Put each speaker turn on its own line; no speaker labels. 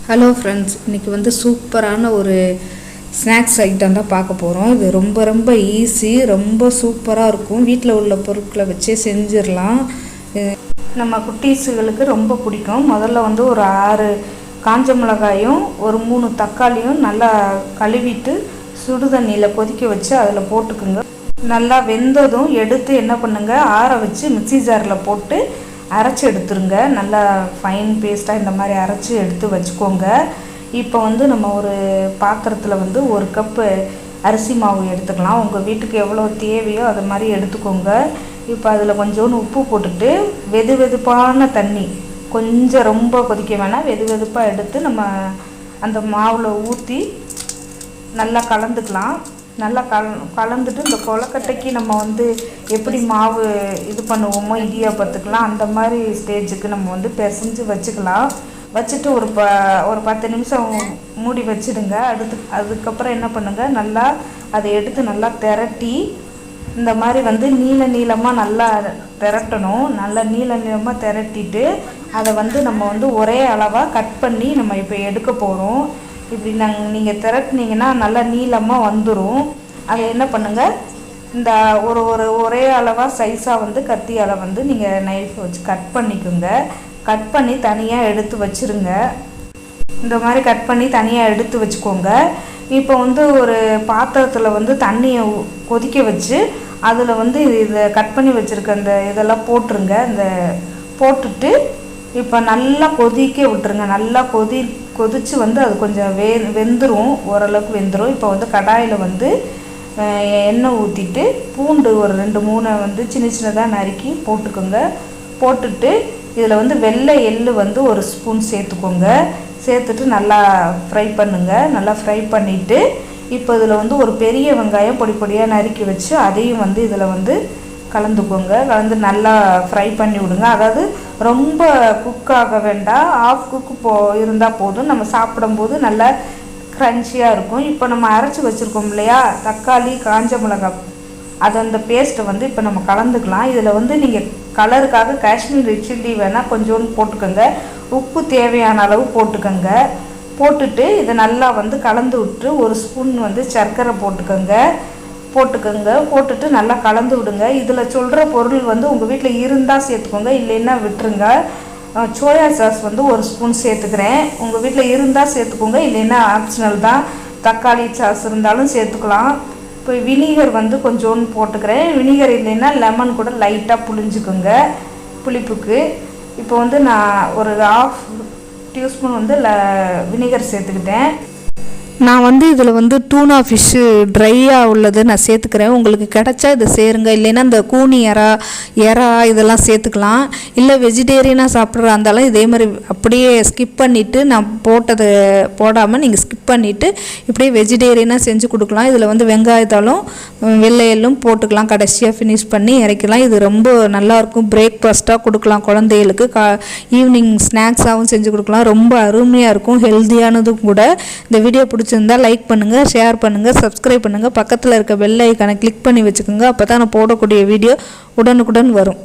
Hello friends, இன்றைக்கி வந்து சூப்பரான ஒரு ஸ்நாக்ஸ் ஐட்டம் தான் பார்க்க போகிறோம். இது ரொம்ப ரொம்ப ஈஸி, ரொம்ப சூப்பராக இருக்கும். வீட்டில் உள்ள பொருட்களை வச்சே செஞ்சிடலாம். நம்ம குட்டீஸுகளுக்கு ரொம்ப பிடிக்கும். முதல்ல வந்து ஒரு 6 காஞ்ச மிளகாயும் ஒரு 3 தக்காளியும் நல்லா கழுவிட்டு சுடு தண்ணியில் கொதிக்க வச்சு அதில் போட்டுக்குங்க. நல்லா வெந்ததும் எடுத்து என்ன பண்ணுங்க, ஆற வச்சு மிக்ஸி ஜாரில் போட்டு அரைச்சி எடுத்துருங்க. நல்லா ஃபைன் பேஸ்ட்டாக இந்த மாதிரி அரைச்சி எடுத்து வச்சுக்கோங்க. இப்போ வந்து நம்ம ஒரு பாத்திரத்தில் வந்து 1 கப்பு அரிசி மாவு எடுத்துக்கலாம். உங்கள் வீட்டுக்கு எவ்வளோ தேவையோ அது மாதிரி எடுத்துக்கோங்க. இப்போ அதில் கொஞ்சோண்டு உப்பு போட்டுட்டு வெது வெதுப்பான தண்ணி, கொஞ்சம் ரொம்ப கொதிக்க வேணாம், வெது வெதுப்பாக எடுத்து நம்ம அந்த மாவில் ஊற்றி நல்லா கலந்துக்கலாம். நல்லா கலந்துட்டு இந்த கொலக்கட்டைக்கு நம்ம வந்து எப்படி மாவு இது பண்ணுவோமோ இடியாப்பத்துக்கலாம், அந்த மாதிரி ஸ்டேஜுக்கு நம்ம வந்து பிசைஞ்சு வச்சுக்கலாம். வச்சுட்டு ஒரு 10 நிமிஷம் மூடி வச்சுடுங்க. அதுக்கப்புறம் என்ன பண்ணுங்கள், நல்லா அதை எடுத்து நல்லா திரட்டி இந்த மாதிரி வந்து நீளமாக நல்லா திரட்டணும். நல்லா நீளமாக திரட்டிட்டு அதை வந்து நம்ம வந்து ஒரே அளவாக கட் பண்ணி நம்ம இப்போ எடுக்க போகிறோம். இப்படி நீங்கள் திரட்டினீங்கன்னா நல்லா நீளமாக வந்துடும். அதை என்ன பண்ணுங்கள், இந்த ஒரே அளவாக சைஸாக வந்து கத்தியால் வந்து நீங்கள் நைஃப் வச்சு கட் பண்ணிக்கோங்க. கட் பண்ணி தனியாக எடுத்து வச்சுருங்க. இந்த மாதிரி கட் பண்ணி தனியாக எடுத்து வச்சுக்கோங்க. இப்போ வந்து ஒரு பாத்திரத்தில் வந்து தண்ணியை கொதிக்க வச்சு அதில் வந்து இதை கட் பண்ணி வச்சுருக்க அந்த இதெல்லாம் போட்டுருங்க. இந்த போட்டுட்டு இப்போ நல்லா கொதிக்க விட்டுருங்க. நல்லா கொதித்து வந்து அது கொஞ்சம் வெந்துடும், ஓரளவுக்கு வெந்துடும். இப்போ வந்து கடாயில் வந்து எண்ணெய் ஊற்றிட்டு பூண்டு ஒரு 2-3 வந்து சின்னதாக நறுக்கி போட்டுக்கோங்க. போட்டுட்டு இதில் வந்து வெள்ளை எள்ளு வந்து 1 ஸ்பூன் சேர்த்துக்கோங்க. சேர்த்துட்டு நல்லா ஃப்ரை பண்ணுங்கள். நல்லா ஃப்ரை பண்ணிவிட்டு இப்போ இதில் வந்து ஒரு பெரிய வெங்காயம் பொடியாக நறுக்கி வச்சு அதையும் வந்து இதில் வந்து கலந்துக்கோங்க. கலந்து நல்லா ஃப்ரை பண்ணி விடுங்க. அதாவது ரொம்ப குக்காக வேண்டாம், ஆஃப் குக்கு இருந்தால் போதும். நம்ம சாப்பிடும்போது நல்லா க்ரன்ச்சியாக இருக்கும். இப்போ நம்ம அரைச்சி வச்சுருக்கோம் இல்லையா, தக்காளி காஞ்ச மிளகாய், அது அந்த பேஸ்ட்டை வந்து இப்போ நம்ம கலந்துக்கலாம். இதில் வந்து நீங்கள் கலருக்காக காஷ்மீரி சில்லி வேணால் கொஞ்சோண்டு போட்டுக்கோங்க. உப்பு தேவையான அளவு போட்டுக்கோங்க. போட்டுட்டு இதை நல்லா வந்து கலந்து விட்டு 1 ஸ்பூன் வந்து சர்க்கரை போட்டுட்டு நல்லா கலந்து விடுங்க. இதில் சொல்கிற பொருள் வந்து உங்கள் வீட்டில் இருந்தால் சேர்த்துக்கோங்க, இல்லைன்னா விட்டுருங்க. சோயா சாஸ் வந்து 1 ஸ்பூன் சேர்த்துக்கிறேன். உங்கள் வீட்டில் இருந்தால் சேர்த்துக்கோங்க, இல்லைன்னா ஆப்ஷனல் தான். தக்காளி சாஸ் இருந்தாலும் சேர்த்துக்கலாம். இப்போ வினிகர் வந்து கொஞ்சோன்னு போட்டுக்கிறேன். வினிகர் இல்லைன்னா லெமன் கூட லைட்டாக புளிஞ்சுக்கோங்க புளிப்புக்கு. இப்போ வந்து நான் ஒரு 1/2 டீஸ்பூன் வந்து வினிகர் சேர்த்துக்கிட்டேன். நான் வந்து இதில் வந்து டூனா ஃபிஷ்ஷு ட்ரையாக உள்ளது நான் சேர்த்துக்கிறேன். உங்களுக்கு கிடச்சா இதை சேருங்க, இல்லைன்னா இந்த கூனி எறா இதெல்லாம் சேர்த்துக்கலாம். இல்லை வெஜிடேரியனாக சாப்பிட்றா இருந்தாலும் இதே மாதிரி அப்படியே ஸ்கிப் பண்ணிவிட்டு நான் போட்டதை போடாமல் நீங்கள் ஸ்கிப் பண்ணிவிட்டு இப்படியே வெஜிடேரியனாக செஞ்சு கொடுக்கலாம். இதில் வந்து வெங்காயத்தாலும் வெள்ளையெல்லும் போட்டுக்கலாம். கடைசியாக ஃபினிஷ் பண்ணி இறக்கலாம். இது ரொம்ப நல்லாயிருக்கும். பிரேக்ஃபாஸ்ட்டாக கொடுக்கலாம் குழந்தைகளுக்கு. ஈவினிங் ஸ்நாக்ஸாகவும் செஞ்சு கொடுக்கலாம். ரொம்ப அருமையாக இருக்கும், ஹெல்த்தியானதும் கூட. இந்த வீடியோ பிடிச்சிருந்தா லைக் பண்ணுங்கள், ஷேர் பண்ணுங்கள், சப்ஸ்கிரைப் பண்ணுங்கள். பக்கத்தில் இருக்க பெல் ஐக்கானை கிளிக் பண்ணி வச்சுக்கோங்க. அப்போ தான் நான் போடக்கூடிய வீடியோ உடனுக்குடன் வரும்.